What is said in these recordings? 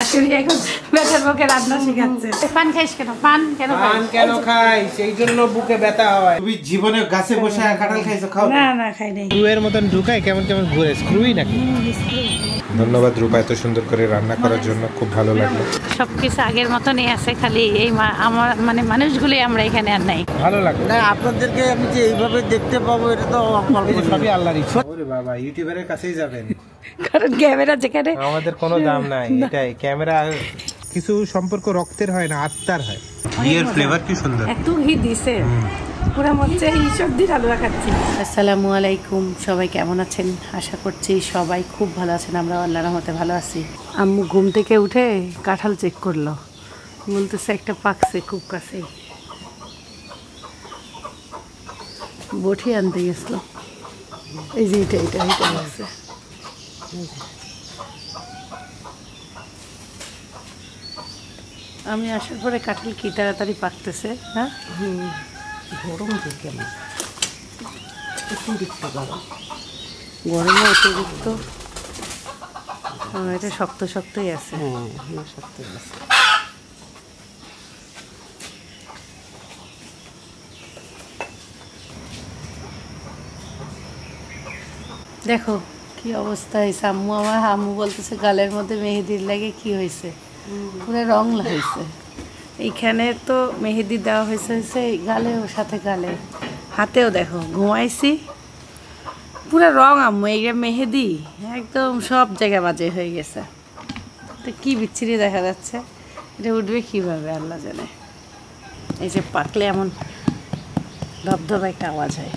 শাশুড়ি এখন বেটার মুখে রান্না শেখাচ্ছে। পান খাইস কেন? পান কেন খাই? সেই জন্য বুকে ব্যথা হয়। তুমি জীবনে গাছে বসে কাঁঠাল খাইছো? খাও না না খাই নাই। স্ক্রুয়ের মতন ঢুকায় কেমন কেমন ঘুরে, স্ক্রুই নাকি? ধন্যবাদ রূপা এত সুন্দর করে রান্না করার জন্য, খুব ভালো লাগলো। সবকিছু আগের মতনই আছে, খালি এই আমার মানে মানুষগুলোই আমরা এখানে আর নাই। ভালো লাগলো না আপনাদেরকে আমি যে এইভাবে দেখতে পাবো এটা তো সবই আল্লাহর ইচ্ছা। ওরে বাবা, ইউটিউবারের কাছেই যাবেন, কারণ ক্যামেরা যেখানে আমাদের কোনো দাম নাই। এটাই ক্যামেরা কিছু সম্পর্ক রক্তের হয় না, আত্মার হয়। বিয়ের ফ্লেভার কি সুন্দর, এত ঘি দিছে পুরা মধ্যে ঈশ্বর দিন আলুয়া খাচ্ছি। আসসালামু আলাইকুম, সবাই কেমন আছেন? আশা করছি সবাই খুব ভালো আছেন, আমরা আল্লাহর রহমতে ভালো আছি। আম্মু ঘুম থেকে উঠে কাঁঠাল চেক করলো, বলতেছে একটা পাকছে খুব কাছেই। বটি আনতে গেছিল, এই যে এটা আছে। আমি আসার পরে কাঁঠাল কি তাড়াতাড়ি পাকতেছে। হ্যাঁ গরম থেকে না অতিরিক্ত গরমে অতিরিক্ত, এটা শক্ত শক্তই আছে। হ্যাঁ শক্ত আছে। দেখো কি অবস্থা হয়েছে। আম্মু বলতেছে গালের মধ্যে মেহেদির লাগে কি হয়েছে, পুরো রং হয়েছে। এইখানে তো মেহেদি দেওয়া হয়েছে গালেও, সাথে গালে হাতেও। দেখো ঘুমাইছি পুরো রং আম্মু, এই মেহেদি একদম সব জায়গায় বাজে হয়ে গেছে। তো কি বিচ্ছিরি দেখা যাচ্ছে, এটা উঠবে কীভাবে আল্লাহ জানে। এই যে পাকলে এমন ধবধব একটা আওয়াজ হয়।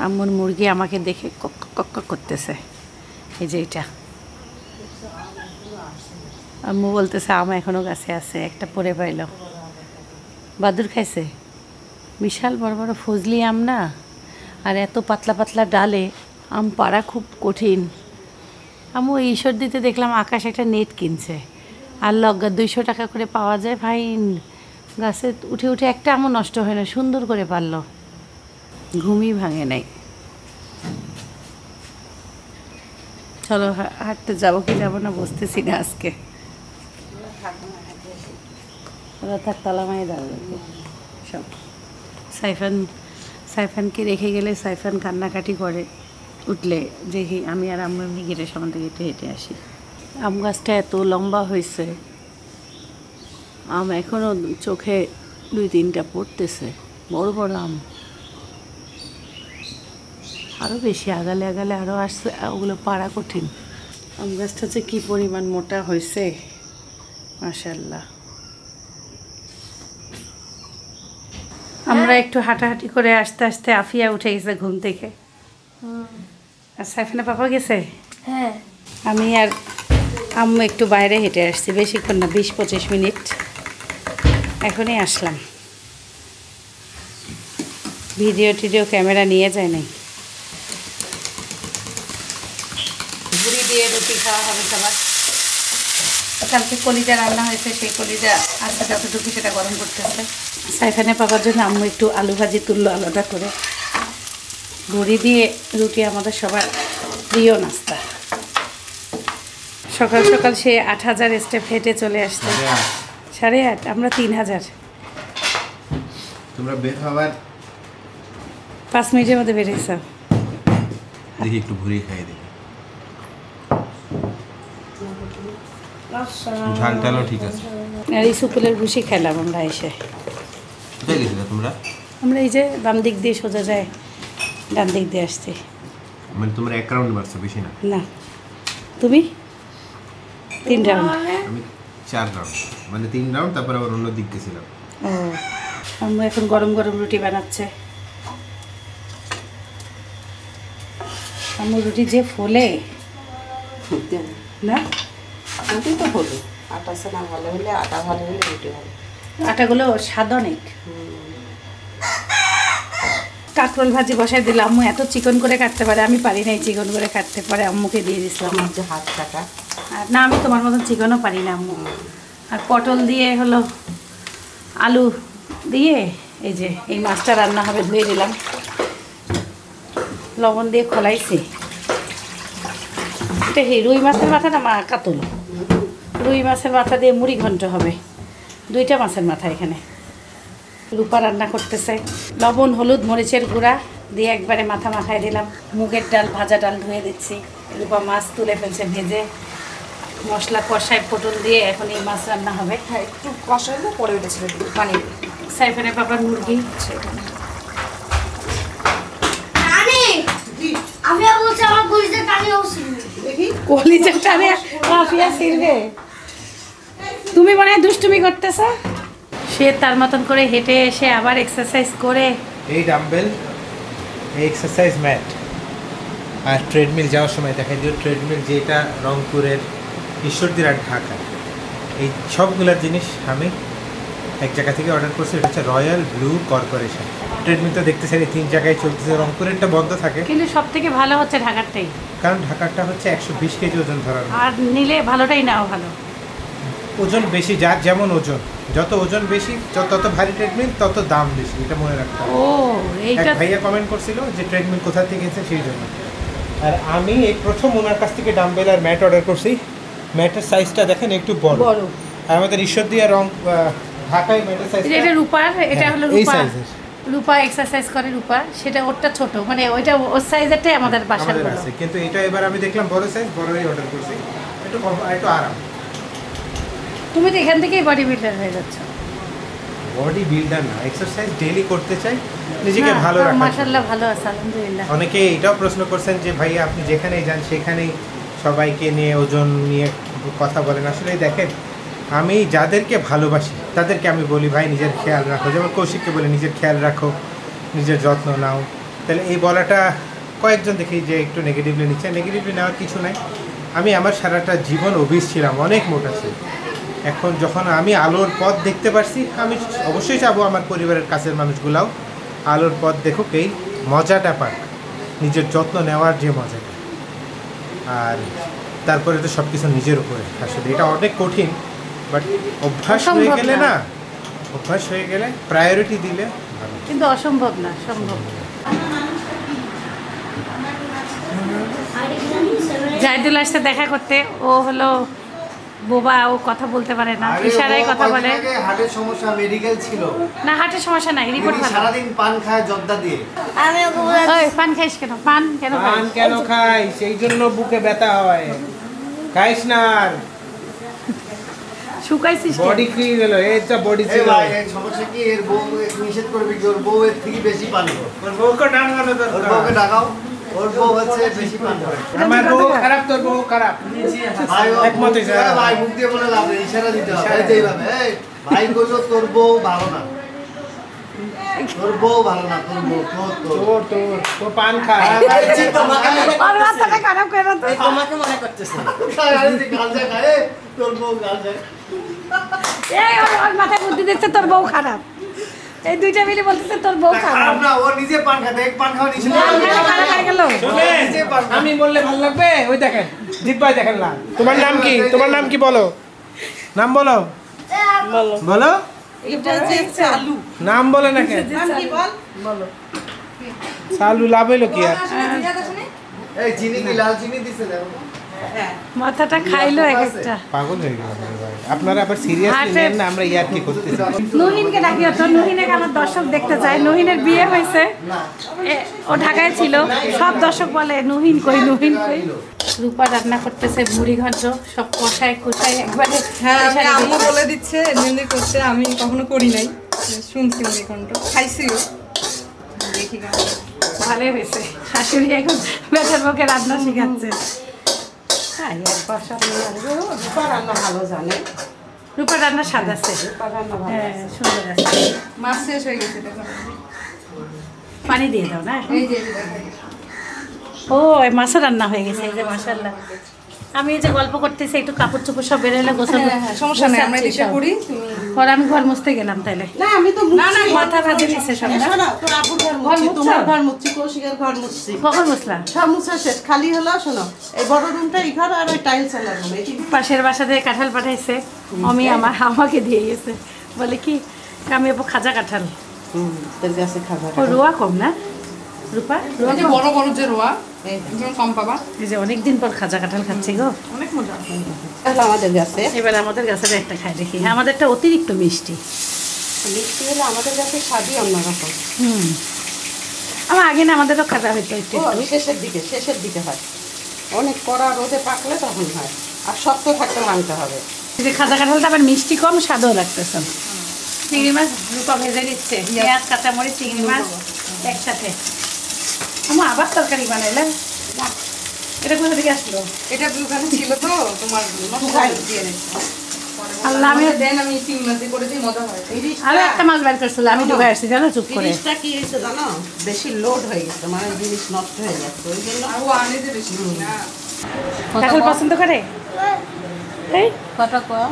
আম্মুর মুরগি আমাকে দেখে কক কক করতেছে। এই যে এটা আম্মু বলতেছে আম এখনও গাছে আছে, একটা পরে পাইল। বাদুর খাইছে, বিশাল বড় বড় ফজলি আম না, আর এত পাতলা পাতলা ডালে আম পাড়া খুব কঠিন। আম্মু ঈশ্বর দিতে দেখলাম আকাশ একটা নেট কিনছে, আর লগ্গা 200 টাকা করে পাওয়া যায়। ফাইন গাছে উঠে উঠে একটা আমও নষ্ট হয় না, সুন্দর করে পারলো, ঘুমই ভাঙে নাই। চলো হাঁটতে যাবো কি যাবো না বুঝতেছি না আজকে। থাক তালামাই দাঁড়াবে সব। সাইফানকে রেখে গেলে সাইফান কান্নাকাটি করে উঠলে, যে আমি আর আম্মু এমনি গেটে সামনে হেঁটে হেঁটে আসি। আম গাছটা এত লম্বা হয়েছে, আম এখনও চোখে 2-3টা পড়তেছে, বড় বড় আম। আরও বেশি আগালে আরও আসছে, ওগুলো পাড়া কঠিন। আম গাছটা যে কী পরিমাণ মোটা হয়েছে মাশাআল্লাহ। আমরা একটু হাঁটাহাঁটি করে আস্তে আস্তে আফিয়া উঠে গেছে ঘুম থেকে। আর সাইফানা পাপা গেছে। হ্যাঁ আমি আর আম্মু একটু বাইরে হেঁটে আসছি, বেশিক্ষণ না, 20-25 মিনিট। এখনই আসলাম, ভিডিও ক্যামেরা নিয়ে যায় নাই। ঘুরি দিয়ে রুটি খাওয়া হবে সবার। কালকে কলিজা রান্না হয়েছে, সেই কলিজা আজকে যতটুকু সেটা গরম করতেছে। সাইফানে পাকার জন্য আম্মু একটু আলু ভাজি তুললো আলাদা করে। ঘুরি দিয়ে রুটি আমাদের সবার প্রিয় নাস্তা। সকাল সকাল সে 8000 স্টেপ হেঁটে চলে আসছে। 8:30, আমরা 3000। তোমরা বের হওয়ার 5 মিনিটের মধ্যে বের হয়েছ। দেখি একটু ঘুরিয়ে খাই দেখি, ঝাল টালও ঠিক আছে। আর এই সুপুলের ভুসি খেলাম আমরা এসে। কোথায় গেছিলে তোমরা? আমরা এই যে বাম দিক দিয়ে সোজা যায়, ডান দিক দিয়ে আসছি। মানে তোমরা 1 রাউন্ড মারছো, বেশি না? না, তুমি 3 রাউন্ড। আমি 4 রাউন্ড, মানে 3 রাউন্ড, তারপর আবার অন্য দিক গেছিলাম। ও আম্মু এখন গরম গরম রুটি বানাচ্ছে। আম্মু রুটি যে ফোলে না, রুটি তো হলো, আটা সানা ভালো হলে, আটা ভালো হলে রুটি ভালো। আটাগুলো স্বাদ অনেক। কাঁকরোল ভাজি বসাই দিলাম। আম্মু এত চিকন করে কাটতে পারে, আমি পারি নাই চিকন করে কাটতে পারে, আম্মুকে দিয়ে দিয়েছিলাম। যে হাত কাটা, আর না আমি তোমার মতন চিকনও পারি না আম্মু। আর পটল দিয়ে হলো আলু দিয়ে এই যে এই মাছটা রান্না হবে, ধুয়ে দিলাম, লবণ দিয়ে খোলাইছি। এটা রুই মাছের মাথা না কাতল? রুই মাছের মাথা দিয়ে মুড়ি ঘন্ট হবে, 2টা মাছের মাথা এখানে। রূপা রান্না করতেছে, লবণ হলুদ মরিচের গুঁড়া দিয়ে একবারে মাথা মাখায় দিলাম। মুগের ডাল, ভাজা ডাল ধুয়ে দিচ্ছি। রূপা মাছ তুলে ফেলছে ভেজে, মশলা কষায় পটল দিয়ে এখন এই মাছ রান্না হবে। হ্যাঁ একটু কষাইলে পরে উঠেছিল পানি। সাইফানের বাবার মুরগি, কলিজার টানে কাফিয়া ছিড়বে। তুমি মনে হয় দুষ্টুমি করতেছ। সে তার মতন করে হেঁটে এসে আবার এক্সারসাইজ করে। এই ডাম্বেল, এই এক্সারসাইজ ম্যাট আর ট্রেডমিল যাওয়ার সময় দেখাই দিও। ট্রেডমিল যেটা রংপুরের ঈশ্বরদীর আর ঢাকা, এই সবগুলোর জিনিস আমি এক জায়গা থেকে অর্ডার করছি। এটা হচ্ছে রয়্যাল ব্লু কর্পোরেশন। ট্রেডমিল তো দেখতে চাই 3 জায়গায় চলতেছে, রংপুরেরটা বন্ধ থাকে, কিন্তু সব থেকে ভালো হচ্ছে ঢাকারটাই, কারণ ঢাকারটা হচ্ছে 120 কেজি ওজন ধরার। আর নিলে ভালোটাই নেওয়া ভালো। ওজন বেশি, যার যেমন ওজন, যত ওজন বেশি তত ভারী ট্রেডমিল তত দাম বেশি, এটা মনে রাখতে হবে। ও এইটা এক ভাইয়া কমেন্ট করছিল যে ট্রেডমিল কোথা থেকে গেছে সেই জন্য। আর আমি এই প্রথম ওনার কাছ থেকে ডাম্বেল আর ম্যাট অর্ডার করছি। ম্যাটের সাইজটা দেখেন একটু বড়, আর আমাদের ঈশ্বরদী আর ঢাকায় ম্যাটের সাইজ এটা রূপার, এটা হলো এই রূপা। সাইজের রূপা এক্সারসাইজ করে রূপা, সেটা ওরটা ছোট, মানে ওইটা ওর সাইজেরটাই আমাদের বাসার আমাদের আছে, কিন্তু এটা এবার আমি দেখলাম বড় সাইজ, বড়ই অর্ডার করছি। একটু আরাম। তুমি তো এখান থেকেই বডি বিল্ডার হয়ে যাচ্ছ। বডি বিল্ডার না, এক্সারসাইজ ডেইলি করতে চাই, নিজেকে ভালো রাখা। মাশাআল্লাহ ভালো আছে, আলহামদুলিল্লাহ। অনেকে এটাও প্রশ্ন করছেন যে ভাইয়া আপনি যেখানেই যান সেখানেই সবাইকে নিয়ে ওজন নিয়ে কথা বলেন। আসলে দেখেন, আমি যাদেরকে ভালোবাসি তাদেরকে আমি বলি ভাই নিজের খেয়াল রাখো। যেমন কৌশিককে বলি নিজের খেয়াল রাখো, নিজের যত্ন নাও। তাহলে এই বলাটা কয়েকজন দেখি যে একটু নেগেটিভলি নিচ্ছে। নেগেটিভলি নেওয়ার কিছু নাই। আমি আমার সারাটা জীবন অবিস ছিলাম, অনেক মোটা ছিল। এখন যখন আমি আলোর পথ দেখতে পারছি, আমি অবশ্যই চাবো আমার পরিবারের কাছের মানুষগুলাও আলোর পথ দেখুক, এই মজাটা পাক, নিজের যত্ন নেওয়ার যে মজাটা। আর তারপরে তো সব কিছু নিজের উপরে। আসলে এটা অনেক কঠিন, বাট অভ্যাস হয়ে গেলে না, অভ্যাস হয়ে গেলে প্রায়োরিটি দিলে ভালো। কিন্তু অসম্ভব না, সম্ভব। জাহিদুল আসছে দেখা করতে, ও হলো বোবা, ও কথা বলতে পারে না, ইশারায় কথা বলে। হার্টের সমস্যা, মেডিকেল ছিল না, হার্টের সমস্যা নাই, রিপোর্ট ভালো। সারাদিন পান খায় জর্দা দিয়ে। ওই পান খাইস কেন? পান কেন পান কেন খাই? সেই জন্য বুকে ব্যথা হয়, খাইস না। আর শুকাইছিস বডি কি গেল? এইটা বডি এই ছিল। ভাই এই সমস্যা কি? এর বউ নিষেধ করবে কি? ওর বউ এর থেকে বেশি পান করে। ওর বউকে ডাকানো ওর দরকার। বউকে ডাকাও, ওর বউ হচ্ছে বেশি পান করে। আমার বউ খারাপ, তোর বউ খারাপ। ভাই একমত হইছে। ভাই মুখ দিয়ে বলে লাভ নেই, ইশারা দিতে হবে। এই যে এইভাবে, এই ভাই কইলো তোর বউ ভালো না, তোর বউ ভালো না, তোর বউ তোর পান খায়। আর মাথাটা খারাপ করে তো। তোমাকে মনে করতেছে। গাল যায় খায়, তোর বউ গাল যায়। এই ওর মাথায় বুদ্ধি দিচ্ছে তোর বউ খারাপ। এই দুইটা মিলে বলতেছে তোর বউ খারাপ। খারাপ না, ও নিজে পান খায়, এক পান খাওয়া নিষেধ। খারাপ হয়ে গেল। আমি বললে ভালো লাগবে? ওই দেখেন জিৎ ভাই, দেখেন না। তোমার নাম কি? তোমার নাম কি বলো? নাম বলো, বলো। এটা যে চালু। নাম বলে না কেন? নাম কি বল? বলো। চালু লাভ হইলো কি আর? এই চিনি কি লাল চিনি দিছে দেখো। মাথাটা খাইলো এক একটা। পাগল হয়ে গেল ভাই। আপনারা আবার সিরিয়াসলি নেন না, আমরা ইয়ার কি করতেছি। নুহিনকে ডাকিও তো, নুহিনকে আমার দর্শক দেখতে চায়। নুহিনের বিয়ে হয়েছে, ও ঢাকায় ছিল, সব দর্শক বলে নুহিন কই, নুহিন কই। রূপা রান্না করতেছে মুড়ি ঘন্ট, সব কষায় কষায় একবারে। হ্যাঁ আমি আম্মু বলে দিচ্ছে এমনি করতে, আমি কখনো করি নাই, শুনছি মুড়ি ঘন্ট, খাইছিও, দেখি কেমন। ভালোই হয়েছে, শাশুড়ি এখন বেটার মুখে রান্না শিখাচ্ছে। হ্যাঁ, রূপা রান্না ভালো জানে। রূপা রান্না স্বাদ আছে, রূপা রান্না ভালো। হ্যাঁ সুন্দর আছে। মাছ শেষ হয়ে গেছে দেখো। পানি দিয়ে দাও না। এই যে ও এই মাছও রান্না হয়ে গেছে, এই যে মাশাআল্লাহ। আমি এই যে গল্প করতেছি, একটু কাপড় চোপড় সব বেরোলে গোসল। হ্যাঁ সমস্যা নেই, আমরা এটা করি। তুমি পরে আমি ঘর মুছতে গেলাম তাইলে। না আমি তো না না মাথা ভাজে নিচ্ছে সব না? শোনো, তোর আপুর ঘর ঘর মুছছি, মুছছো? তোমার ঘর মুছছি, কৌশিকের ঘর মুছছি। কখন মুছলা? সব মুছা শেষ, খালি হলো। শোনো, এই বড় রুমটা এই ঘর, আর ওই টাইলস এর রুম। এই পাশের বাসা থেকে কাঁঠাল পাঠাইছে, আমি আমাকে দিয়ে গেছে, বলে কি আমি আপু খাজা কাঁঠাল। তোর কাছে খাবার। ও রোয়া কম না? রূপা এই যে বড় বড় যে রোয়া একদম কম পাবা। এই যে অনেকদিন পর খাজা কাঁঠাল খাচ্ছি গো, অনেক মজা। তাহলে আমাদের গাছে এবার আমাদের গাছের একটা খাই দেখি। হ্যাঁ, আমাদেরটা অতিরিক্ত মিষ্টি। মিষ্টি হলে আমাদের গাছে স্বাদই অন্যরকম। আমার আগে না আমাদেরও খাজা হইতো একটু ও, শেষের দিকে হয়, অনেক কড়া রোদে পাকলে তখন হয়, আর শক্ত থাকতে ভাঙতে হবে। এই যে খাজা কাঁঠালটা আবার মিষ্টি কম, স্বাদও লাগতেছে। চিংড়ি মাছ রূপা ভেজে নিচ্ছে, পেঁয়াজ কাঁচামরিচ চিংড়ি মাছ একসাথে। আমার আবার তরকারি বানাইলেন, এটা কোথা থেকে আসলো? এটা ওখানে ছিল তো তোমার দিয়ে দিচ্ছি। আল্লাহ, আমি দেন আমি চিংড়ি মাছ দিয়ে করে দিই, মজা হয়। আরো একটা মাছ বের করছিল, আমি ডুবে আসছি জানো চুপ করে। জিনিসটা কি হয়েছে জানো, বেশি লোড হয়ে গেছে, মানে জিনিস নষ্ট হয়ে যাচ্ছে, ওই জন্য। আর ও আনে যে বেশি না। কাঁঠাল পছন্দ করে? এই কটা কম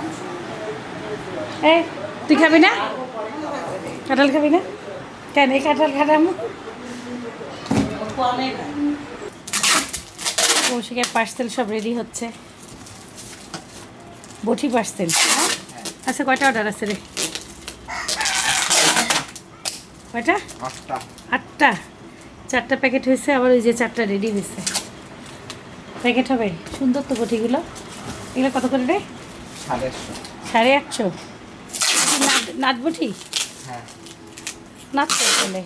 এই তুই খাবি না কাঁঠাল? খাবি না কেন? এই কাঁঠাল খাটাম। কৌশিকের পার্সেল সব রেডি হচ্ছে, বটি পার্সেল। আচ্ছা, কয়টা অর্ডার আছে রে? কয়টা? 8টা। 4টা প্যাকেট হয়েছে, আবার ওই যে 4টা রেডি হয়েছে। প্যাকেট হবে সুন্দর তো বটিগুলো। এগুলো কত করে রে? 150। নাট বটি? নাট বলে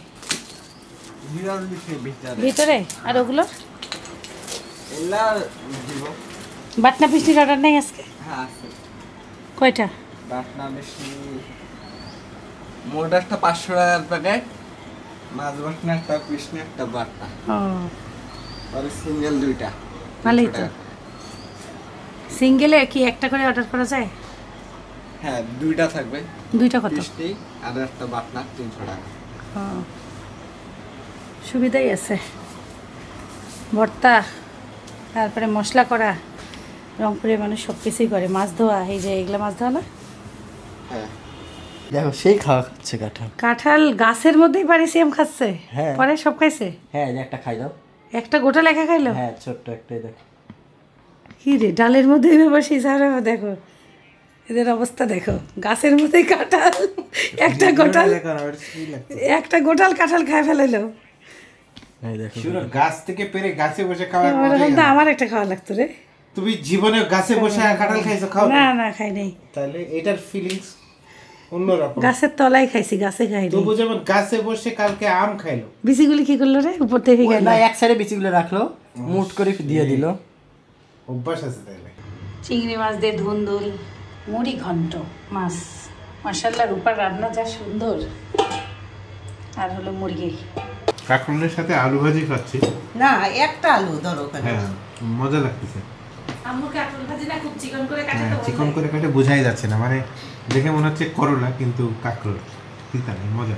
ভিতরে। আর ওগুলো বাটনা পিসনির অর্ডার নেই আজকে? কয়টা? বাটনা বেশি মোট একটা 500 টাকার প্যাকেট, মাছ বাটনা একটা, পিসনি একটা, বাটনা আর সিঙ্গেল 2টা। ভালোই তো। সিঙ্গেলে কি একটা করে অর্ডার করা যায়? হ্যাঁ, 2টা থাকবে। 2টা কত? পিসনি আর একটা বাটনা 300 টাকা। সুবিধাই আছে। ভর্তা, তারপরে মশলা করা, রংপুরের মানুষ সব কিছুই করে। মাছ ধোয়া, এই যে এগুলো মাছ ধোয়া না? হ্যাঁ, দেখো সেই খাওয়া খাচ্ছে কাঁঠাল। কাঁঠাল গাছের মধ্যেই পারিছি আম খাচ্ছে। হ্যাঁ। পরে সব খাইছে? হ্যাঁ, যে একটা খাই দাও। একটা গোটা লেখা খাইলো? হ্যাঁ, ছোট্ট একটাই দেখো। কি রে, ডালের মধ্যে বসে সারা দেখো এদের অবস্থা, দেখো গাছের মধ্যে কাঁঠাল। একটা গোটাল কাঁঠাল খাই ফেলাইলো। এই দেখো, গাছ থেকে পেরে গাছে বসে খাওয়া আমার একটা খাওয়া লাগতো রে। তুমি জীবনে গাছে বসে কাঁঠাল খাইছো? খাও না না, খাই নাই। তাহলে এটার ফিলিংস অন্যরকম। গাছের তলায় খাইছি, গাছে খাইনি। তবু যেমন গাছে বসে কালকে আম খাইলো, বিচিগুলি কি করলো রে? উপর থেকে গেল না, এক সাইডে বিচিগুলো রাখলো, মুট করে দিয়ে দিল। অভ্যাস আছে তাহলে। চিংড়ি মাছ দিয়ে ধুন্দুল, মুড়ি ঘন্ট, মাছ। মাশাআল্লাহ, রূপার রান্না যা সুন্দর। আর হলো মুরগি। কাঁকরোলের সাথে আলু ভাজি খাচ্ছি। না, একটা আলু ধরো। হ্যাঁ, মজা লাগতেছে। আম্মু কাঁকরোল ভাজি না খুব চিকন করে কাটে তো। চিকন করে কাটে বোঝাই যাচ্ছে না, মানে দেখে মনে হচ্ছে করলা কিন্তু কাঁকরোল। তিতা নেই, মজা।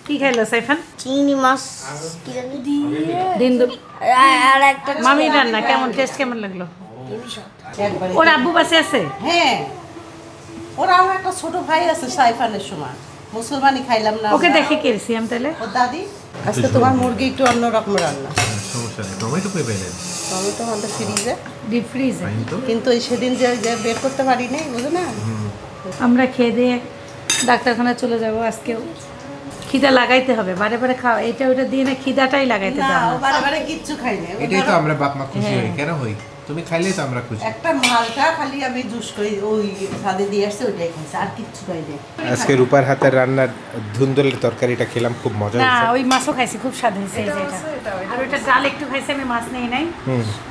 কি খাইলো সাইফান? চিংড়ি মাছ দিন্দু আর একটা মামি রান্না কেমন, টেস্ট কেমন লাগলো? একবারে। ওর আব্বু পাশে আছে? হ্যাঁ, ওরা আমার একটা ছোট ভাই আছে সাইফানের সময়, মুসলমানি খাইলাম না ওকে আমরা। দেখে কেছি আমি তাহলে। ওর দাদি। আজকে তোমার মুরগি একটু অন্যরকম রান্না। সমস্যা নেই, টমেটো কই পাইলেন? টমেটো আমাদের ফ্রিজে, ডিপ ফ্রিজে। কিন্তু ওই সেদিন যে যে বের করতে পারি নাই, বুঝো না। আমরা খেয়ে দিয়ে ডাক্তারখানায় চলে যাব আজকেও। খিদা লাগাইতে হবে, বারে বারে খাওয়া এটা ওটা দিয়ে না, খিদাটাই লাগাইতে না, দেওয়া ও বারে বারে কিচ্ছু খাই নাই। ও এটাই তো ধরো আমরা বাপ মা খুশি হই। কেন হই? তুমি খাইলেই তো আমরা খুশি। একটা মালটা খালি আমি জুস করে ওই সাদে দিয়ে আসছে, ওইটাই খাইছে, আর কিচ্ছু খাই নাই। আজকে রূপার হাতের রান্নার ধুন্দুলের তরকারিটা খেলাম, খুব মজা না, হয়েছে। ওই মাছও খাইছি, খুব স্বাদ হয়েছে এই যে এটা। আর ওইটা ডাল একটু খাইছি, আমি মাছ নেই নাই।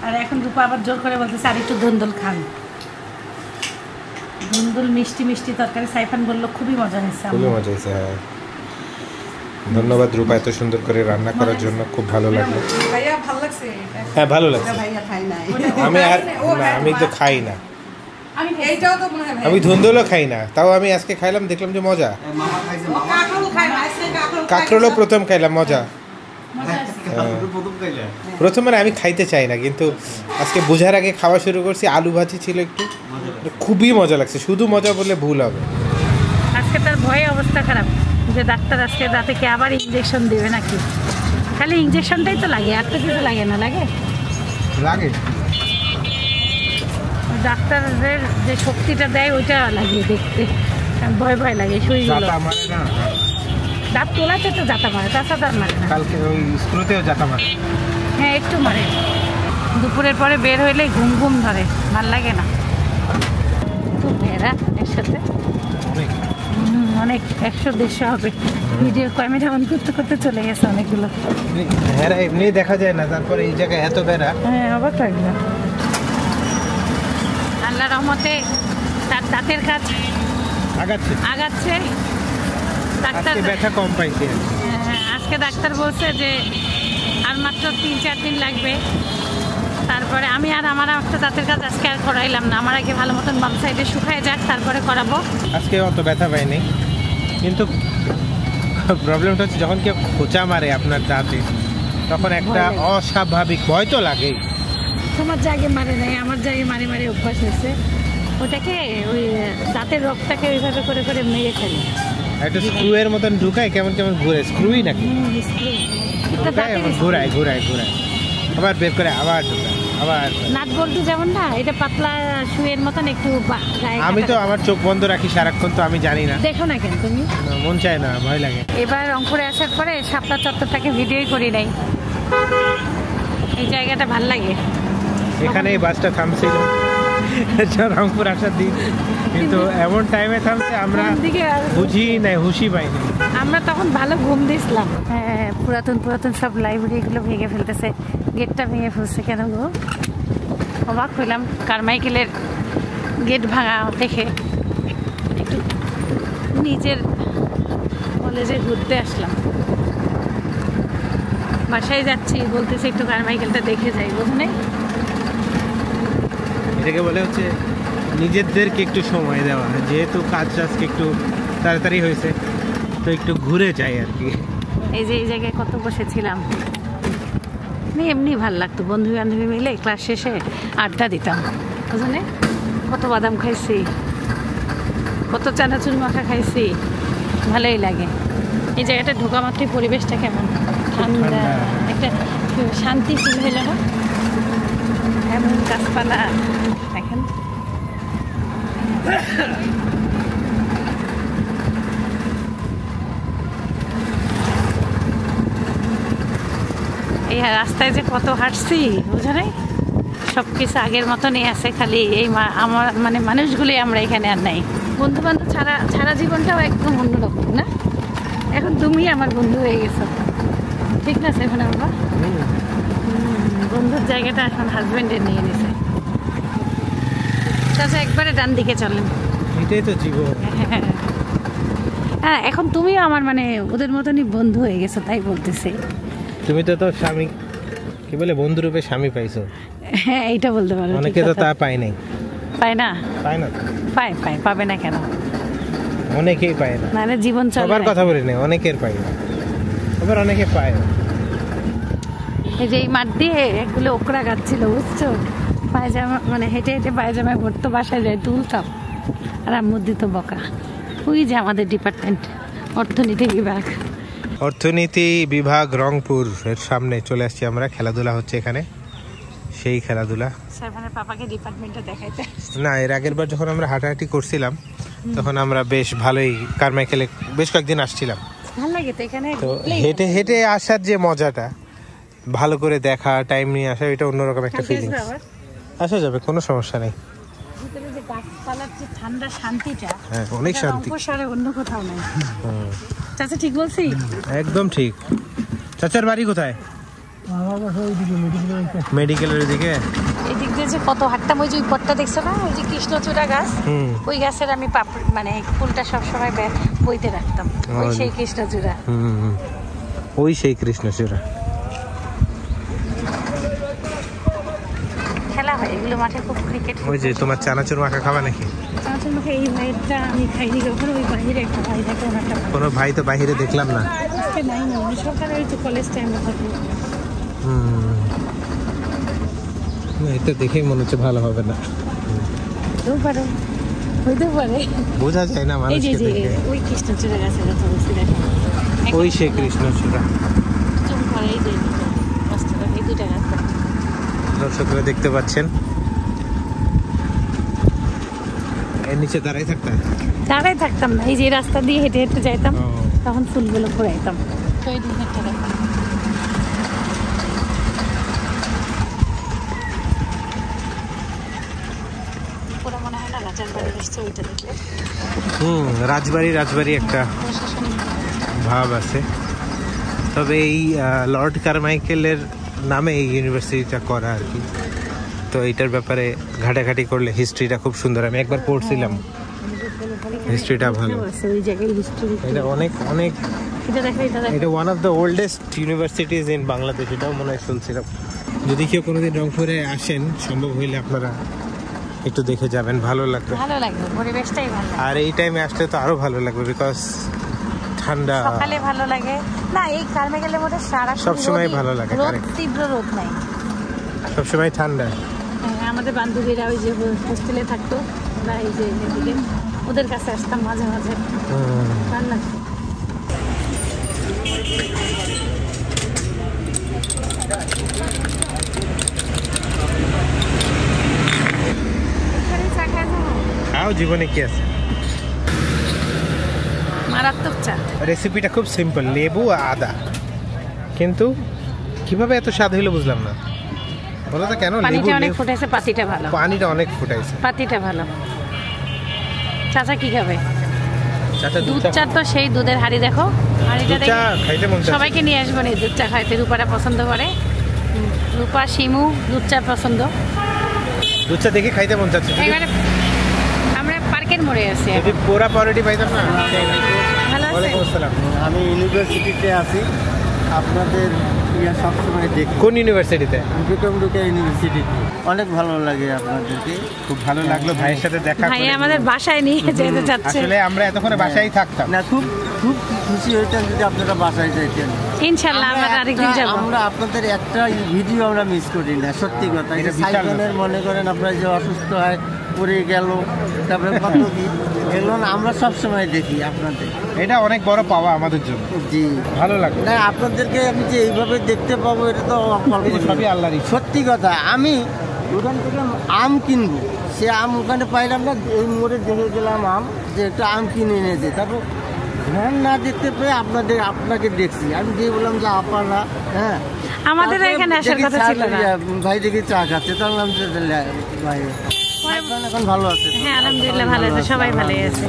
আর এখন রূপা আবার জোর করে বলতেছে আর একটু ধুন্দুল খান। ধুন্দুল মিষ্টি মিষ্টি তরকারি। সাইফান বললো খুবই মজা হয়েছে। খুবই মজা হয়েছে। হ্যাঁ, ধন্যবাদ রূপা এত সুন্দর করে রান্না করার জন্য, খুব ভালো লাগলো। ভাইয়া ভালো লাগছে? হ্যাঁ, ভালো লাগছে। ভাইয়া খাই নাই। আমি আর না, আমি তো খাই না। এইটাও তো মনে হয় ভাই। আমি ধুন্দুলও খাই না, তাও আমি আজকে খাইলাম, দেখলাম যে মজা। মামা খাইছে, ও কাঁকরোল খায় না, আজকে কাঁকরোল খায়। কাঁকরোলও প্রথম খাইলাম, মজা। প্রথম খাইলে প্রথম মানে আমি খাইতে চাই না, কিন্তু আজকে বোঝার আগে খাওয়া শুরু করছি। আলু ভাজি ছিল একটু, খুবই মজা লাগছে। শুধু মজা বললে ভুল হবে। আজকে তার ভয়ে অবস্থা খারাপ যে ডাক্তার আজকে দাঁতে কি আবার ইঞ্জেকশন দেবে নাকি। খালি ইঞ্জেকশনটাই তো লাগে, আর তো কিছু লাগে না। লাগে লাগে ডাক্তারের যে শক্তিটা দেয় ওইটা লাগে দেখতে, ভয় ভয় লাগে। সুইগুলো দাঁত তোলাতে তো যাতা মারে, তাছাড়া আর মারে না। কালকে ওই স্ক্রুতেও যাতা মারে। হ্যাঁ একটু মারে। দুপুরের পরে বের হইলে ঘুম ঘুম ধরে, ভাল লাগে না। তো ভেড়া একসাথে অনেক অনেক 100-150 হবে। ভিডিও ক্যামেরা অন করতে করতে চলে গেছে অনেকগুলো। ভেড়া এমনি দেখা যায় না, তারপরে এই জায়গায় এত ভেড়া। হ্যাঁ অবাক লাগলো। আল্লাহ রহমতে তার দাঁতের কাজ আগাচ্ছে। ডাক্তার আজকে ব্যথা কম পাইছে। হ্যাঁ, আজকে ডাক্তার বলছে যে আর মাত্র 3-4 দিন লাগবে। তারপরে আমি আর আমার একটা দাঁতের কাজ আজকে আর করাইলাম না। আমার আগে ভালো মতন বাম সাইডে শুকায় যাক, তারপরে করাবো। আজকে অত ব্যথা পাইনি, কিন্তু প্রবলেমটা হচ্ছে যখন কেউ খোঁচা মারে আপনার দাঁতে, তখন একটা অস্বাভাবিক ভয় তো লাগে। তোমার জায়গায় মারে নাই, আমার জায়গায় মারে মারে অভ্যাস হয়েছে। ওটাকে ওই দাঁতের রক্তটাকে ওইভাবে করে করে মেরে ফেলে। একটা স্ক্রু এর মতন ঢুকায়, কেমন কেমন ঘুরে, স্ক্রুই নাকি ঢুকায়, ঘুরায় ঘুরায় ঘুরায়, আবার বের করে আবার ঢুকায়, আবার নাট বল্টু যেমন না, এটা পাতলা শুয়ের মতন একটু গায়ে। আমি তো আমার চোখ বন্ধ রাখি সারাক্ষণ, তো আমি জানি না। দেখো না কেন তুমি? মন চায় না, ভয় লাগে। এবার রংপুরে আসার পরে শাপলা চত্বরটাকে ভিডিওই করি নাই। এই জায়গাটা ভাল লাগে। এখানে এই বাসটা থামছিল রংপুর আসার দিন, কিন্তু এমন টাইমে থামছে আমরা বুঝি নাই, হুশি পাইনি। আমরা তখন ভালো ঘুম দিয়েছিলাম। হ্যাঁ, পুরাতন পুরাতন সব লাইব্রেরিগুলো ভেঙে ফেলতেছে, গেটটা ভেঙে ফেলছে কেন গো? অবাক হইলাম কারমাইকেলের গেট ভাঙা দেখে। একটু নিজের কলেজে ঘুরতে আসলাম, বাসায় যাচ্ছি, বলতেছে একটু কারমাইকেলটা দেখে যাই, বুঝলে? এটাকে বলে হচ্ছে নিজেদেরকে একটু সময় দেওয়া, যেহেতু কাজ আজকে একটু তাড়াতাড়ি হয়েছে, তো একটু ঘুরে যাই আর কি। এই যে এই জায়গায় কত বসেছিলাম, এমনি ভাল লাগতো। বন্ধু বান্ধবী মিলে ক্লাস শেষে আড্ডা দিতাম, বুঝলে? কত বাদাম খাইছি, কত চানাচুর মাখা খাইছি, ভালোই লাগে। এই জায়গাটা ঢোকা মাত্রই পরিবেশটা কেমন ঠান্ডা, একটা শান্তি ফিল হইল না? এমন গাছপালা দেখেন। এই রাস্তায় যে কত হাঁটছি, বুঝো নাই? সব কিছু আগের মতনই আছে, খালি এই আমার মানে মানুষগুলি আমরা এখানে আর নাই। বন্ধু বান্ধব ছাড়া জীবনটাও একদম অন্যরকম না? এখন তুমি আমার বন্ধু হয়ে গেছো, ঠিক না? এখন আমরা বন্ধুর জায়গাটা এখন হাজবেন্ডের নিয়ে নিছে। তাছাড়া একবারে ডান দিকে চলেন, এটাই তো জীবন। হ্যাঁ, এখন তুমিও আমার মানে ওদের মতনই বন্ধু হয়ে গেছো, তাই বলতেছি। তুমি তো তোর স্বামী, কি বলে, বন্ধু রূপে স্বামী পাইছো। হ্যাঁ, এইটা বলতে পারো। অনেকে তো তা পায় নাই। পায় না? পায় না, পায়, পাবে না কেন? অনেকেই পায় না। মানে জীবন চলে। সবার কথা বলি না, অনেকের পায় না, আবার অনেকে পায় না। এই যে এই মাঠ দিয়ে এগুলো ওকরা গাছ ছিল, বুঝছো? পায়জামা মানে হেঁটে হেঁটে পায়জামায় ভরতো, বাসায় যায় তুলতাম, আর আম্মুর দিত বকা। ওই যে আমাদের ডিপার্টমেন্ট, অর্থনীতি বিভাগ। অর্থনীতি বিভাগ রংপুর এর সামনে চলে আসছি আমরা। খেলাধুলা হচ্ছে এখানে, সেই খেলাধুলা। সাইফানের পাপাকে ডিপার্টমেন্টটা দেখাইতে। না, এর আগের বার যখন আমরা হাঁটাহাঁটি করছিলাম, তখন আমরা বেশ ভালোই কারমাইকেলে বেশ কয়েকদিন আসছিলাম। ভালো লাগে তো এখানে। তো হেঁটে হেঁটে আসার যে মজাটা, ভালো করে দেখা, টাইম নিয়ে আসা, এটা অন্যরকম একটা ফিলিংস। আসা যাবে, কোনো সমস্যা নেই। ভিতরে যে গাছপালার যে ঠান্ডা শান্তিটা, হ্যাঁ, অনেক শান্তি, শহরে অন্য কোথাও নাই। চাচা ঠিক বলছি? একদম ঠিক। চাচার বাড়ি কোথায়? মেডিকেলের দিকে। এই দিক দিয়ে যে কত হাঁটতাম, ওই যে ওই পটটা দেখছো না, ওই যে কৃষ্ণচূড়া গাছ, ওই গাছের আমি মানে ফুলটা সবসময় বইতে রাখতাম। ওই সেই কৃষ্ণচূড়া। ওই সেই কৃষ্ণচূড়া। খেলা হয় এগুলো মাঠে, খুব ক্রিকেট। ওই যে তোমার চানাচুর মাখা খাবা নাকি? চানাচুর মাখা এই ভাইটা আমি খাইনি কখনো। ওই বাইরে একটা ভাই থাকে, ওনারটা। কোনো ভাই তো বাইরে দেখলাম না। নাই না, সকালে ওই যে কলেজ টাইমে থাকে। এটা দেখেই মনে হচ্ছে ভালো হবে না। হইতে পারে, বোঝা যায় না মানুষকে দেখে। ওই কৃষ্ণচূড়া গাছের কথা বলছি, দেখো। ওই সেই কৃষ্ণচূড়া। এই দুইটা গাছ দর্শকরা দেখতে পাচ্ছেন। এর নিচে দাঁড়াই থাকতাম না, এই যে রাস্তা দিয়ে হেঁটে হেঁটে যাইতাম, তখন ফুলগুলো ঘুরাইতাম। তো এই ডিজাইনটা দেখো, পুরো মনে হয় না রাজার বাড়ি এসছে ওইটা দেখলে। রাজবাড়ি একটা ভাব আছে। তবে এই লর্ড কারমাইকেলের নামে এই ইউনিভার্সিটিটা করা আর কি। তো এইটার ব্যাপারে ঘাটাঘাটি করলে হিস্ট্রিটা খুব সুন্দর, আমি একবার পড়ছিলাম, হিস্ট্রিটা ভালো। ওই জায়গায় হিস্ট্রি এটা অনেক অনেক এটা দেখো, এটা one of the oldest universities in Bangladesh, এটাও মনে হয় শুনছিলাম। যদি কেউ কোনোদিন রংপুরে আসেন, সম্ভব হইলে আপনারা একটু দেখে যাবেন, ভালো লাগবে, পরিবেশটাই ভালো। আর এই টাইমে আসলে তো আরো ভালো লাগবে, বিকজ ঠান্ডা, সকালে ভালো লাগে না। এই কারমাইকেলের মধ্যে সারা সবসময় ভালো লাগে, তীব্র রোদ নাই, সবসময় ঠান্ডা। আমাদের বান্ধবীরা ওই যে হোস্টেলে থাকতো, ওরা এই যে এদিকে ওদের কাছে আসতাম মাঝে মাঝে, ভালো লাগতো। খাও, জীবনে কি আছে। মারাত্মক চা। রেসিপিটা খুব সিম্পল, লেবু আর আদা, কিন্তু কিভাবে এত স্বাদ হইলো বুঝলাম না। বলো তো কেন? পানিটা অনেক ফুটাইছে, পাতিটা ভালো, পানিটা অনেক ফুটাইছে, পাতিটা ভালো। চাচা কি খাবে? চাচা দুধ চা তো সেই দুধের হাড়ি, দেখো হাড়িটা দেখে খাইতে মন চাচ্ছে। সবাইকে নিয়ে আসবো না দুধ চা খাইতে। রূপারা পছন্দ করে, রূপা শিমু দুধ চা পছন্দ। দুধ চা দেখে খাইতে মন চাচ্ছে। এবারে আমরা পার্কের মোড়ে আছি, যদি পুরা পাউরুটি পাইতাম না। ভালো আছে। ওয়ালাইকুম আসসালাম। আমি ইউনিভার্সিটিতে আছি, আপনাদের সবসময় দেখি। কোন ইউনিভার্সিটিতে? বিক্রমরূপা ইউনিভার্সিটিতে। অনেক ভালো লাগে আপনাদেরকে, খুব ভালো লাগলো ভাইয়ের সাথে দেখা ভাই করে। আমাদের বাসায় নিয়ে যেতে যাচ্ছে। আসলে আমরা এতক্ষণে বাসায় থাকতাম না, খুব খুব খুশি হইতাম যদি আপনারা বাসায় যাইতেন। ইনশাআল্লাহ আমরা আরেকদিন যাব। আমরা আপনাদের একটা ভিডিও আমরা মিস করি না, সত্যি কথা। এটা বিশাল সাইকেলের মনে করেন আপনারা যে অসুস্থ হয়, পড়ে গেল, তারপরে কত কি এগুলো আমরা সবসময় দেখি আপনাদের। এটা অনেক বড় পাওয়া আমাদের জন্য। জি, ভালো লাগে। না, আপনাদেরকে আমি যে এইভাবে দেখতে পাবো এটা তো সবই আল্লাহর ইচ্ছা। সত্যি কথা। আমি ওখান থেকে আম কিনবো, সে আম ওখানে পাইলাম না, এই মোড়ে দেখে গেলাম আম, যে একটা আম কিনে এনেছে। তারপর ভ্যান না দেখতে পেয়ে আপনাকে দেখছি, আমি দিয়ে বললাম যে আপনারা, হ্যাঁ আমাদের এখানে আসার কথা ছিল না। ভাই দেখি চা খাচ্ছে, তাহলে ভাই এখন ভালো আছে। হ্যাঁ আলহামদুলিল্লাহ ভালো আছে, সবাই ভালোই আছে।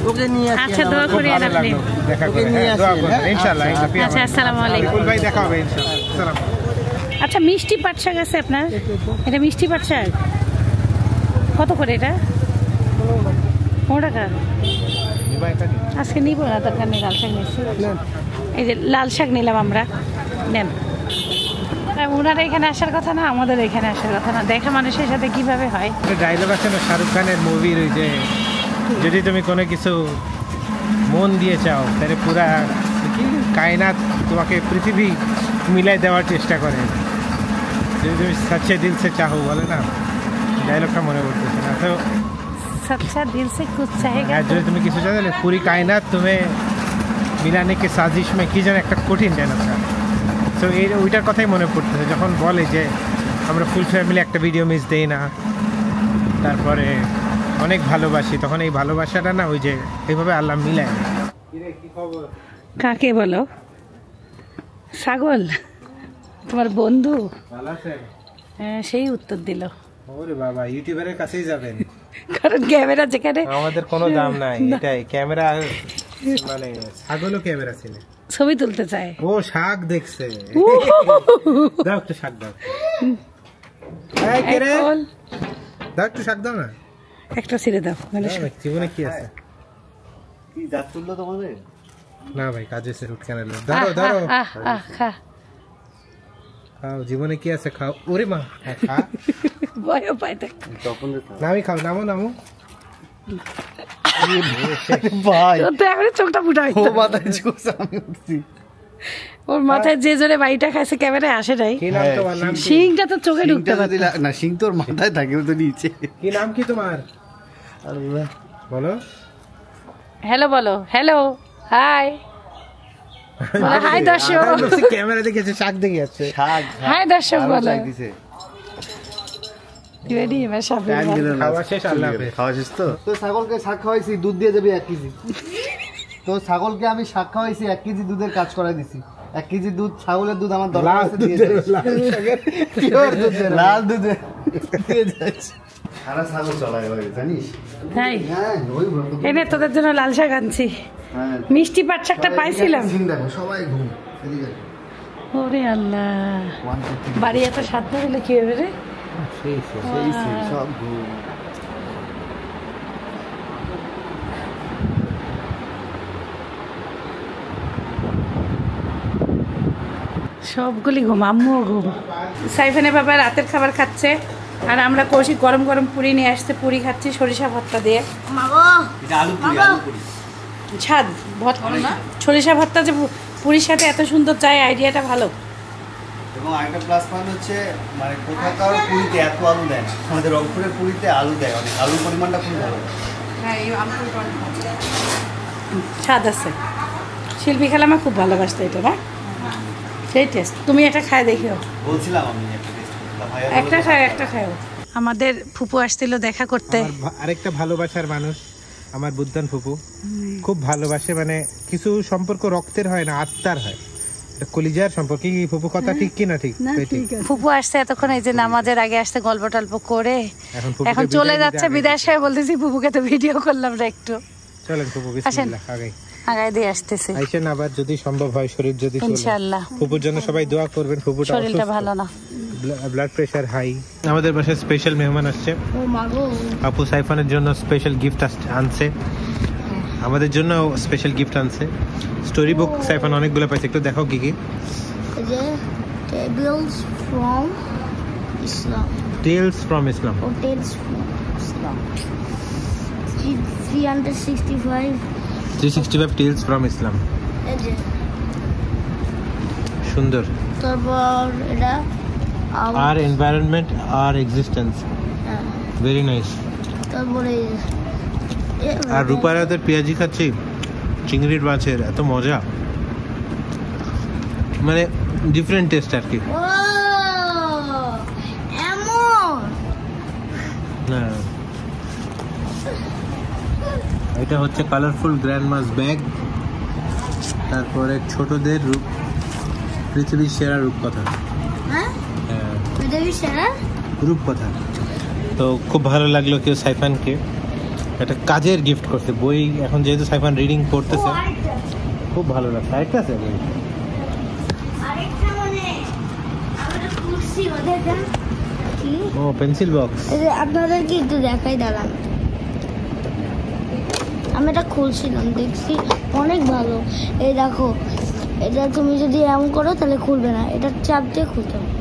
ওকে নিয়ে আসি। আচ্ছা, দোয়া করি আর আপনি। দেখা ওকে করে নিয়ে হ্যাঁ, দোয়া আসি, করবেন হ্যাঁ? ইনশাআল্লাহ। আচ্ছা, আসসালামু আলাইকুম। বিপুল ভাই দেখা হবে ইনশাআল্লাহ। আসসালাম। আচ্ছা, মিষ্টি পাট শাক আছে আপনার? এটা মিষ্টি পাট শাক কত করে এটা? 15 টাকা। আজকে নিব না, দরকার নেই, লাল শাক নিচ্ছি। এই যে লাল শাক নিলাম আমরা, নেন। ওনারা এখানে আসার কথা না, আমাদের এখানে আসার কথা না। দেখা মানুষের সাথে কিভাবে হয়। ডায়লগ আছে না শাহরুখ খানের মুভির, ওই যে যদি তুমি কোনো কিছু মন দিয়ে চাও তাহলে পুরা কি কায়নাত তোমাকে পৃথিবী মিলাই দেওয়ার চেষ্টা করে। যদি তুমি সচ্চে দিল সে চাহো, বলে না, ডায়লগটা মনে পড়তেছে না। তো সচ্চা দিল সে কুছ চাহেগা। যদি তুমি কিছু চাও তাহলে পুরি কায়নাত তুমি মিলানে কে সাজিশ মে, কি যেন একটা কঠিন ডায়লগটা। তো ওইটার কথাই মনে পড়তেছে যখন বলে যে আমরা ফুল ফ্যামিলি একটা ভিডিও মিস দেই না, তারপরে অনেক ভালোবাসি, তখন এই ভালোবাসাটা না ওই যে এইভাবে আল্লাহ মিলায়। কাকে বলো? ছাগল? তোমার বন্ধু? হ্যাঁ, সেই উত্তর দিল। ওরে বাবা, ইউটিউবারের কাছেই যাবেন, কারণ ক্যামেরা যেখানে আমাদের কোনো দাম নাই। এটাই ক্যামেরা, মানে ছাগলও ক্যামেরা ছিল, ছবি তুলতে চায়। ও শাক দেখছে। দাও একটু শাক দাও। এই কে রে? দাও একটু শাক দাও না। একটা ছিঁড়ে দাও। জীবনে কি আছে? কি দাঁত তুললো তোমাদের? না ভাই, কাজে সে রুট কেন? ধরো ধরো, খা খাও। জীবনে কি আছে? খাও। ওরে মা, খা। ভয় পাই দেখ। নামি খাও, নামো নামো। ভাই তো এখন চোখটা ফুটাই। ও মাথায় জোস, আমি উঠছি। ওর মাথায় যে জোরে বাড়িটা খাইছে ক্যামেরায় আসে নাই। কি নাম তোমার? নাম কি? শিংটা তো চোখে ঢুকতে পারত না, শিং তোর মাথায় থাকে, ও তো নিচে। কি নাম কি তোমার? আল্লাহ, বলো। হ্যালো বলো। হ্যালো, হাই হাই দর্শক। ক্যামেরা দেখেছে, শাক দেখে যাচ্ছে। শাক হাই দর্শক বলো। দিছে। রেডি? এবার সাপে খাওয়া শেষ, আল্লাহ হাফেজ। খাওয়া শেষ তো? তো ছাগলকে শাক খাওয়াইছি, দুধ দিয়ে যাবে 1 কেজি। তো ছাগলকে আমি শাক খাওয়াইছি, 1 কেজি দুধের কাজ করাই দিছি। 1 কেজি দুধ, ছাগলের দুধ আমার দরকার আছে, দিয়ে দিচ্ছি। লাল দুধে সারা ছাগল চলায় ভাই, জানিস? তাই হ্যাঁ, ওই এনে তোদের জন্য লাল শাক আনছি। হ্যাঁ, মিষ্টি পাট শাকটা পাইছিলাম। দেখো সবাই ঘুম এদিকে। ওরে আল্লাহ, বাড়ি এত স্বাদ না হলে কি হবে রে? সেই সব ঘুম। সবগুলি ঘুম, আম্মুও ঘুম। সাইফানের বাবা রাতের খাবার খাচ্ছে, আর আমরা কৌশিক গরম গরম পুরি নিয়ে আসতে পুরি খাচ্ছি সরিষা ভর্তা দিয়ে। ছাদ ভর্তা না, সরিষা ভর্তা যে পুরির সাথে এত সুন্দর চাই, আইডিয়াটা ভালো। এবং আরেকটা প্লাস পয়েন্ট হচ্ছে মানে কোথাকার পুরিতে এত আলু দেয় না, আমাদের রংপুরের পুরিতে আলু দেয় অনেক, আলুর পরিমাণটা খুব ভালো। হ্যাঁ এই আলু স্বাদ আছে। শিল্পী খেলামা খুব ভালোবাসতো এটা না, সেই টেস্ট। তুমি এটা খায় দেখিও। বলছিলাম আমি একটা টেস্ট করতে, ভাইয়া একটা খাও। আমাদের ফুপু আসছিল দেখা করতে। আরেকটা ভালোবাসার মানুষ আমার বুদ্ধান ফুপু, খুব ভালোবাসে। মানে কিছু সম্পর্ক রক্তের হয় না, আত্মার হয়, কলিজার সম্পর্ক। কি ফুপু কথা ঠিক কি না? ঠিক। ফুপু আসছে এতক্ষণ, এই যে নামাজের আগে আসতে গল্প টল্প করে এখন ফুপুকে চলে যাচ্ছে। বিদায় সাহেব বলতেছি ফুপুকে তো ভিডিও করলাম না একটু। চলেন ফুপু, বিসমিল্লাহ, আগাই দিয়ে আসতেছি। আইসেন আবার যদি সম্ভব হয়, শরীর যদি চলে। ইনশাআল্লাহ। ফুপুর জন্য সবাই দোয়া করবেন, ফুপুটা শরীরটা ভালো না, ব্লাড প্রেশার হাই। আমাদের বাসায় স্পেশাল মেহমান আসছে। আপু সাইফানের জন্য স্পেশাল গিফট আনছে, আমাদের জন্য স্পেশাল গিফট আনছে। স্টোরি বুক সাইফান অনেকগুলো পাইছে, একটু দেখো কি কি। Tales from Islam. Tales from Islam. Or Tales from Islam. 365. 365 tales from Islam. এই যে সুন্দর। তারপর এটা আর এনভায়রনমেন্ট আর এক্সিস্টেন্স, ভেরি নাইস। তারপরে আর রূপারাদের পেঁয়াজি খাচ্ছি, চিংড়ির মাছের এত মজা, মানে ডিফারেন্ট টেস্ট আর কি। ও এমন না, এটা হচ্ছে কালারফুল গ্র্যান্ডমাস ব্যাগ। তারপরে ছোটদের পৃথিবীর সেরা রূপকথা। হ্যাঁ হ্যাঁ, পৃথিবীর সেরা রূপকথা। তো খুব ভালো লাগলো কেউ সাইফানকে একটা কাজের গিফট করছে, বই। এখন যেহেতু সাইফান রিডিং পড়তেছে, খুব ভালো লাগছে। আরেকটা আছে বই, আরেকটা মানে আমরা কুরসি ওদের কি ও পেন্সিল বক্স। আপনাদেরকে একটু দেখাই দাঁড়ান। আমি এটা খুলছিলাম, দেখছি অনেক ভালো। এই দেখো, এটা তুমি যদি এমন করো তাহলে খুলবে না, এটা চাপ দিয়ে খুলতে হবে।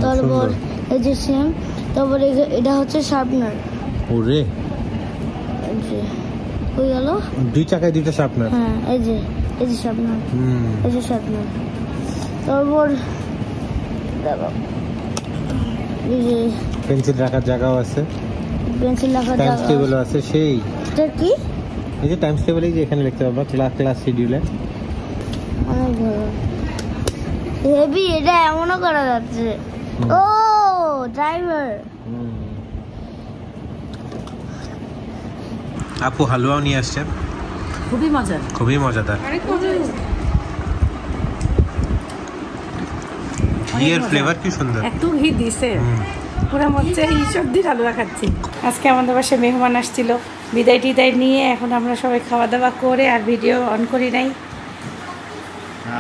তারপর এই যে সেম, তারপর এটা হচ্ছে শার্পনার। ওরে, হয়ে গেল। 2 চাকায় 2টা শার্পনার। হ্যাঁ, এই যে শার্পনার, এই যে শার্পনার। তারপর এই যে পেন্সিল রাখার জায়গাও আছে, পেন্সিল রাখার টাইমস জায়গা টেবিলও আছে। সেই এটা কি? এই যে টাইমস টেবিলে যে এখানে লিখতে পারবা ক্লাস শিডিউলে। অনেক ভালো, হেভি। এটা এমনও করা যাচ্ছে। ও ড্রাইভার। আপু হালুয়াও নিয়ে আসছে, খুবই মজা, খুবই মজাদার। ঘিয়ের ফ্লেভার কি সুন্দর, এত ঘি দিছে পুরো মধ্যে এইসব দিয়ে হালুয়া খাচ্ছি। আজকে আমাদের বাসায় মেহমান আসছিল, বিদায় টিদায় নিয়ে এখন আমরা সবাই খাওয়া দাওয়া করে আর ভিডিও অন করি নাই।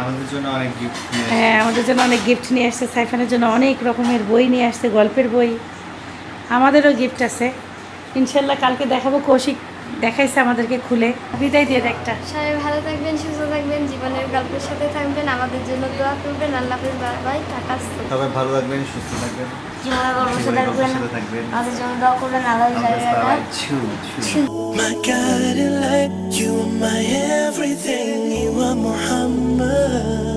আমাদের জন্য অনেক গিফট। হ্যাঁ, আমাদের জন্য অনেক গিফট নিয়ে আসছে। সাইফানের জন্য অনেক রকমের বই নিয়ে আসছে, গল্পের বই। আমাদেরও গিফট আছে, ইনশাল্লাহ কালকে দেখাবো। কৌশিক দেখাইছে আমাদেরকে খুলে। বিদায় দিয়ে একটা। সবাই ভালো থাকবেন, সুস্থ থাকবেন, জীবনের গল্পের সাথে থাকবেন, আমাদের জন্য দোয়া করবেন। আল্লাহ হাফেজ, বাই, টাটা। সবাই ভালো থাকবেন, সুস্থ থাকবেন, জীবনের গল্পের সাথে থাকবেন, আমাদের জন্য দোয়া করবেন। আল্লাহ My guiding light, you are my everything, you are Muhammad.